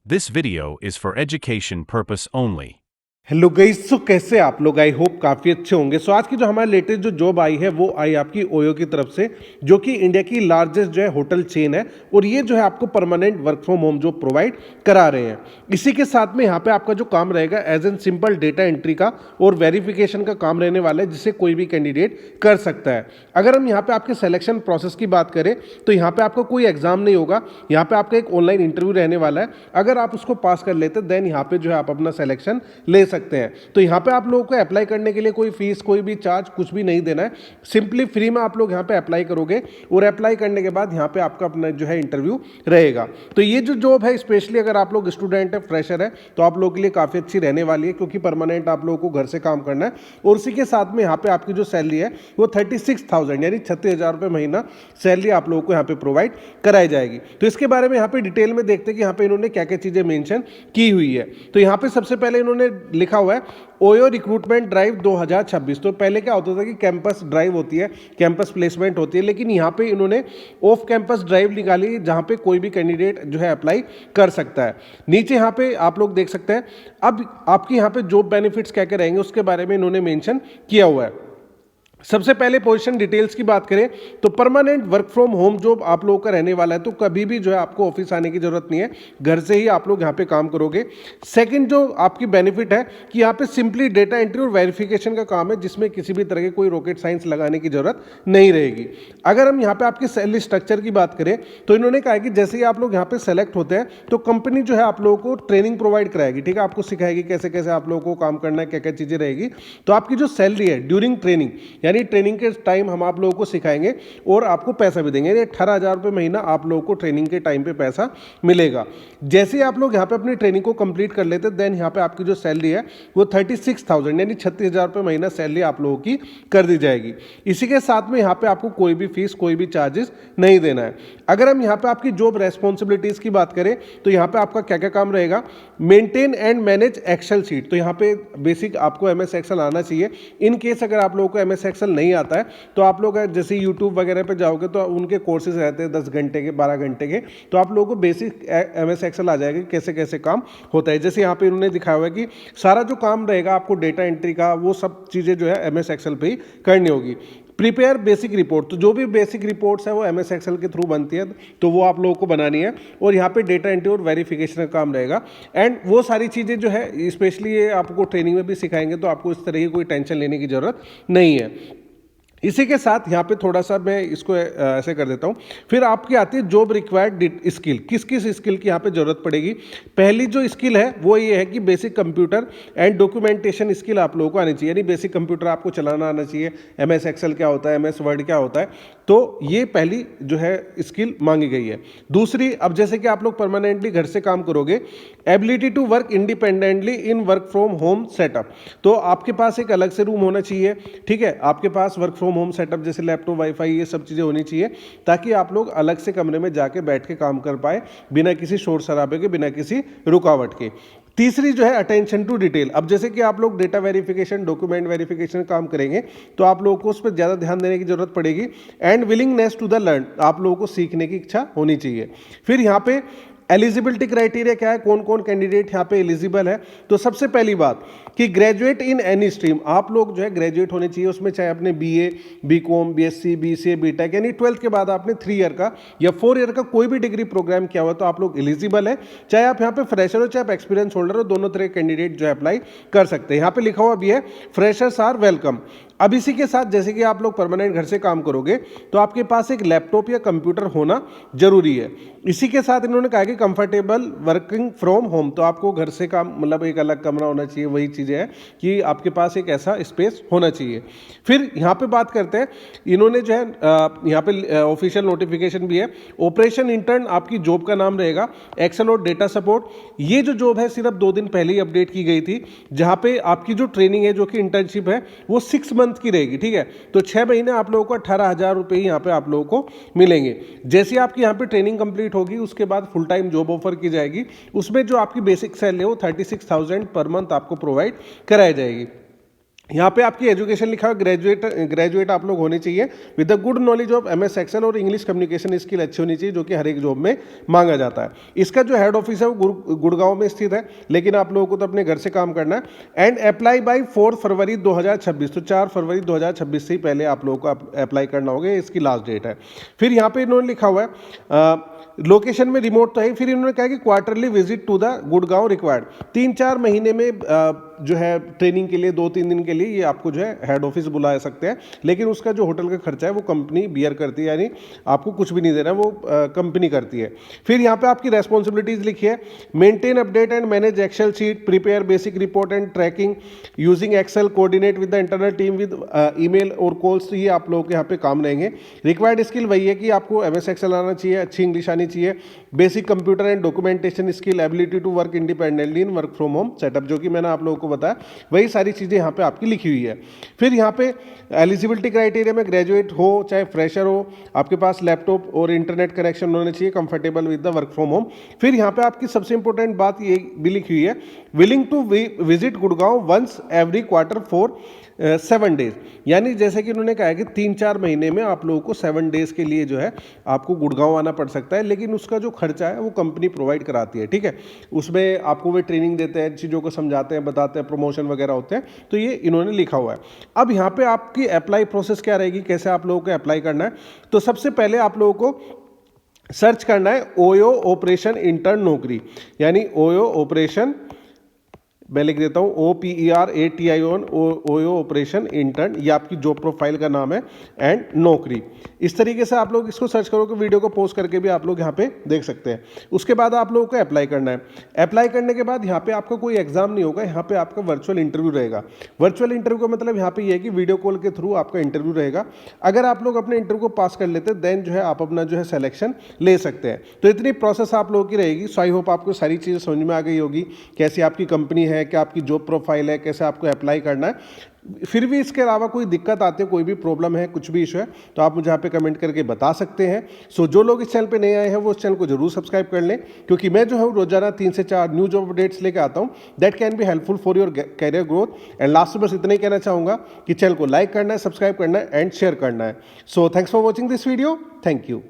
This video is for education purpose only. Hello guys, so कैसे आप लोग? I hope काफ़ी अच्छे होंगे। सो आज की जो हमारी लेटेस्ट जो जॉब आई है वो आई आपकी ओयो की तरफ से, जो कि इंडिया की लार्जेस्ट जो है होटल चेन है, और ये जो है आपको परमानेंट वर्क फ्रॉम होम जो प्रोवाइड करा रहे हैं। इसी के साथ में यहाँ पे आपका जो काम रहेगा as an simple data entry का और वेरिफिकेशन का काम रहने वाला है, जिसे कोई भी कैंडिडेट कर सकता है। अगर हम यहाँ पे आपके सिलेक्शन प्रोसेस की बात करें तो यहाँ पे आपको कोई एग्जाम नहीं होगा, यहाँ पे आपका एक ऑनलाइन इंटरव्यू रहने वाला है। अगर आप उसको पास कर लेते देन यहाँ पे जो है आप अपना सिलेक्शन ले सकते हैं। तो यहाँ पे आप लोगों को अप्लाई करने के लिए कोई फीस, कोई भी चार्ज, कुछ भी नहीं देना है। सिंपली फ्री में आप लोग यहाँ पे अप्लाई करोगे और अप्लाई करने के बाद यहाँ पे आपका अपना जो है इंटरव्यू रहेगा। तो ये जो जॉब है, स्पेशली अगर आप लोग स्टूडेंट है, फ्रेशर है, तो आप लोगों के लिए काफ़ी अच्छी रहने वाली है, क्योंकि परमानेंट आप लोगों को घर से काम करना है। और उसी के साथ में यहाँ पे आपकी जो सैलरी है वो 36,000 यानी 36,000 रुपये महीना सैलरी आप लोगों को यहाँ पे प्रोवाइड कराई जाएगी। तो इसके बारे में यहाँ पे डिटेल में देखते हैं कि यहाँ पे इन्होंने क्या क्या चीज़ें मेंशन की हुई है। तो यहाँ पे सबसे पहले इन्होंने लिखा हुआ है ओयो रिक्रूटमेंट ड्राइव 2026। तो पहले क्या होता था कि कैंपस ड्राइव होती है, कैंपस प्लेसमेंट होती है, लेकिन यहाँ पे इन्होंने ऑफ कैंपस ड्राइव निकाली, जहाँ पे कोई भी कैंडिडेट जो है अप्लाई कर सकता है। नीचे यहाँ पे आप लोग देख सकते हैं। अब आपकी यहाँ पे जॉब बेनिफिट्स क्या क्या रहेंगे उसके बारे में इन्होंने मेंशन किया हुआ है। सबसे पहले पोजीशन डिटेल्स की बात करें तो permanent work from home job आप लोगों का रहने वाला है, तो कभी भी जो है आपको ऑफिस आने की जरूरत नहीं है, घर से ही आप लोग यहाँ पे काम करोगे। सेकंड जो आपकी बेनिफिट है कि यहाँ पे सिंपली डेटा एंट्री और वेरिफिकेशन का काम है, जिसमें किसी भी तरह के कोई रॉकेट साइंस लगाने की जरूरत नहीं रहेगी। अगर हम यहाँ पे आपकी सैलरी स्ट्रक्चर की बात करें तो इन्होंने कहा कि जैसे ही आप लोग यहाँ पे सेलेक्ट होते हैं तो कंपनी जो है आप लोगों को ट्रेनिंग प्रोवाइड कराएगी, ठीक है, आपको सिखाएगी कैसे कैसे आप लोगों को काम करना है, क्या क्या चीज़ें रहेगी। तो आपकी जो सैलरी है ड्यूरिंग ट्रेनिंग, यानी ट्रेनिंग के टाइम हम आप लोगों को सिखाएंगे और आपको पैसा भी देंगे, 18,000 रुपये महीना आप लोगों को ट्रेनिंग के टाइम पे पैसा मिलेगा। जैसे ही आप लोग यहाँ पे अपनी ट्रेनिंग को कंप्लीट कर लेते हैं देन यहाँ पे आपकी जो सैलरी है वो 36,000 यानी 36,000 रुपये महीना सैलरी आप लोगों की कर दी जाएगी। इसी के साथ में यहाँ पे आपको कोई भी फीस, कोई भी चार्जेस नहीं देना है। अगर हम यहाँ पे आपकी जॉब रेस्पॉन्सिबिलिटीज की बात करें तो यहाँ पे आपका क्या क्या काम रहेगा, maintain and manage Excel sheet. तो यहाँ पे बेसिक आपको एमएस एक्सेल आना चाहिए। इन केस अगर आप लोगों को एमएस एक्सेल नहीं आता है तो आप लोग जैसे यूट्यूब वगैरह पे जाओगे तो उनके कोर्सेज रहते हैं 10 घंटे के, 12 घंटे के, तो आप लोगों को बेसिक एमएस एक्सेल आ जाएगा कैसे कैसे काम होता है। जैसे यहाँ पे इन्होंने दिखाया हुआ है कि सारा जो काम रहेगा आपको डेटा एंट्री का, वो सब चीज़ें जो है एमएस एक्सेल पे ही करनी होगी। प्रिपेयर बेसिक रिपोर्ट, तो जो भी बेसिक रिपोर्ट्स है वो एमएस एक्सेल के थ्रू बनती है, तो वो आप लोगों को बनानी है। और यहाँ पे डेटा एंट्री और वेरिफिकेशन का काम रहेगा। एंड वो सारी चीज़ें जो है स्पेशली ये आपको ट्रेनिंग में भी सिखाएंगे, तो आपको इस तरह की कोई टेंशन लेने की जरूरत नहीं है। इसी के साथ यहाँ पे थोड़ा सा मैं इसको ऐसे कर देता हूँ। फिर आपकी आती है जॉब रिक्वायर्ड स्किल, किस किस स्किल की यहाँ पे जरूरत पड़ेगी। पहली जो स्किल है वो ये है कि basic computer and documentation skill आप लोगों को आनी चाहिए, यानी बेसिक कंप्यूटर आपको चलाना आना चाहिए। एमएस एक्सेल क्या होता है, एमएस वर्ड क्या होता है, तो ये पहली जो है स्किल मांगी गई है। दूसरी, अब जैसे कि आप लोग परमानेंटली घर से काम करोगे, ability to work independently in work from home setup. तो आपके पास एक अलग से रूम होना चाहिए, ठीक है, आपके पास वर्क फ्रॉम होम सेटअप जैसे लैपटॉप, वाईफाई, ये सब चीज़ें होनी चाहिए, ताकि आप लोग अलग से कमरे में जाके बैठ के काम कर पाए बिना किसी शोर शराबे के, बिना किसी रुकावट के। तीसरी जो है अटेंशन टू डिटेल। अब जैसे कि आप लोग डेटा वेरिफिकेशन, डॉक्यूमेंट वेरिफिकेशन काम करेंगे तो आप लोगों को उस पर ज़्यादा ध्यान देने की जरूरत पड़ेगी। And willingness to the learn, आप लोगों को सीखने की इच्छा होनी चाहिए। फिर यहाँ पे एलिजिबिलिटी क्राइटेरिया क्या है, कौन कौन कैंडिडेट यहाँ पे एलिजिबल है। तो सबसे पहली बात कि ग्रेजुएट इन एनी स्ट्रीम, आप लोग जो है ग्रेजुएट होने चाहिए, उसमें चाहे आपने BA, BCom, BSc, BCA, BTech, यानी 12th के बाद आपने 3 ईयर का या 4 ईयर का कोई भी डिग्री प्रोग्राम किया हुआ तो आप लोग एलिजिबल है। चाहे आप यहाँ पे फ्रेशर हो, चाहे आप एक्सपीरियंस होल्डर हो, दोनों तरह के कैंडिडेट जो है अप्लाई कर सकते हैं। यहाँ पे लिखा हुआ भी है फ्रेशर्स आर वेलकम। अब इसी के साथ जैसे कि आप लोग परमानेंट घर से काम करोगे तो आपके पास एक लैपटॉप या कंप्यूटर होना जरूरी है। इसी के साथ इन्होंने कहा कि कंफर्टेबल वर्किंग फ्रॉम होम, तो आपको घर से काम, मतलब एक अलग कमरा होना चाहिए, वही चीज़ें हैं कि आपके पास एक ऐसा स्पेस होना चाहिए। फिर यहाँ पे बात करते हैं, इन्होंने जो है यहाँ पे ऑफिशियल नोटिफिकेशन भी है, ऑपरेशन इंटर्न आपकी जॉब का नाम रहेगा, एक्सेल और डेटा सपोर्ट। ये जो जॉब है सिर्फ 2 दिन पहले ही अपडेट की गई थी, जहाँ पे आपकी जो ट्रेनिंग है, जो कि इंटर्नशिप है, वो 6 मंथ की रहेगी, ठीक है। तो 6 महीने आप लोगों को 18,000 रुपये यहाँ पे आप लोगों को मिलेंगे। जैसे आपकी यहाँ पे ट्रेनिंग कंप्लीट होगी उसके बाद फुल टाइम जॉब ऑफर की जाएगी, उसमें जो आपकी बेसिक सैलरी है वो 36,000 पर मंथ आपको प्रोवाइड कराई जाएगी। यहाँ पे आपकी एजुकेशन लिखा है ग्रेजुएट आप लोग होने चाहिए with the good knowledge of MS Excel और इंग्लिश कम्युनिकेशन स्किल अच्छी होनी चाहिए, जो कि हर एक जॉब में मांगा जाता है। इसका जो हेड ऑफिस है वो गुड़गांव में स्थित है, लेकिन आप लोगों को तो अपने घर से काम करना है। एंड अप्लाई बाय 4 फरवरी 2026, तो 4 फरवरी 2026 से ही पहले आप लोगों को अप्लाई करना होगा, इसकी लास्ट डेट है। फिर यहाँ पे इन्होंने लिखा हुआ है लोकेशन में रिमोट तो है, फिर इन्होंने कहा कि quarterly visit to the Gurgaon required. 3-4 महीने में जो है ट्रेनिंग के लिए 2-3 दिन के लिए ये आपको जो है हेड ऑफिस बुला सकते हैं, लेकिन उसका जो होटल का खर्चा है वो कंपनी बियर करती है, यानी आपको कुछ भी नहीं देना, वो कंपनी करती है। फिर यहाँ पे आपकी रेस्पॉन्सिबिलिटीज लिखी है, maintain update and manage Excel sheet, prepare basic report and tracking using Excel, coordinate with the internal team with email और कॉल्स। तो ये आप लोगों के यहाँ पे काम रहेंगे। रिक्वायर्ड स्किल वही है कि आपको MS एक्सेल आना चाहिए, अच्छी इंग्लिश आनी चाहिए, basic computer and documentation skill, ability to work independently in work from home setup, जो कि मैंने आप लोगों को बताया, वही सारी चीज़ें यहाँ पे आपकी लिखी हुई है। फिर यहाँ पे एलिजिबिलिटी क्राइटेरिया में ग्रेजुएट हो चाहे फ्रेशर हो, आपके पास लैपटॉप और इंटरनेट कनेक्शन होने चाहिए, comfortable with the work from home. फिर यहाँ पे आपकी सबसे इंपॉर्टेंट बात ये भी लिखी हुई है, willing to visit Gurgaon once every quarter for 7 days, यानी जैसे कि उन्होंने कहा है कि 3-4 महीने में आप लोगों को 7 डेज के लिए जो है आपको गुड़गांव आना पड़ सकता है, लेकिन उसका जो खर्चा है वो कंपनी प्रोवाइड कराती है, ठीक है। उसमें आपको वे ट्रेनिंग देते हैं, चीज़ों को समझाते हैं, बताते हैं, प्रमोशन वगैरह होते हैं, तो ये इन्होंने लिखा हुआ है। अब यहाँ पे आपकी अप्लाई प्रोसेस क्या रहेगी, कैसे आप लोगों को अप्लाई करना है। तो सबसे पहले आप लोगों को सर्च करना है ओयो ऑपरेशन इंटर्न नौकरी, यानी ओयो ऑपरेशन, मैं लिख देता हूँ OPERATION ओयो ऑपरेशन इंटर्न, ये आपकी जॉब प्रोफाइल का नाम है, एंड नौकरी। इस तरीके से आप लोग इसको सर्च करोगे, वीडियो को पोस्ट करके भी आप लोग यहाँ पे देख सकते हैं। उसके बाद आप लोगों को अप्लाई करना है। अप्लाई करने के बाद यहाँ पे आपका कोई एग्जाम नहीं होगा, यहाँ पे आपका वर्चुअल इंटरव्यू रहेगा। वर्चुअल इंटरव्यू का मतलब यहाँ पे ये है कि वीडियो कॉल के थ्रू आपका इंटरव्यू रहेगा। अगर आप लोग अपने इंटरव्यू को पास कर लेते हैं देन जो है आप अपना जो है सिलेक्शन ले सकते हैं। तो इतनी प्रोसेस आप लोगों की रहेगी। सो आई होप आपको सारी चीज़ें समझ में आ गई होगी, कैसी आपकी कंपनी है, क्या आपकी जॉब प्रोफाइल है, कैसे आपको अप्लाई करना है। फिर भी इसके अलावा कोई दिक्कत आती है, कोई भी प्रॉब्लम है, कुछ भी इशू है, तो आप मुझे यहाँ पे कमेंट करके बता सकते हैं। सो जो लोग इस चैनल पे नए आए हैं वो इस चैनल को जरूर सब्सक्राइब कर लें, क्योंकि मैं जो है रोजाना 3 से 4 न्यू जॉब अपडेट्स लेकर आता हूँ that can be helpful for your career growth. And last में बस इतना ही कहना चाहूँगा कि चैनल को लाइक करना है, सब्सक्राइब करना है एंड शेयर करना है। So thanks for watching this video, thank you.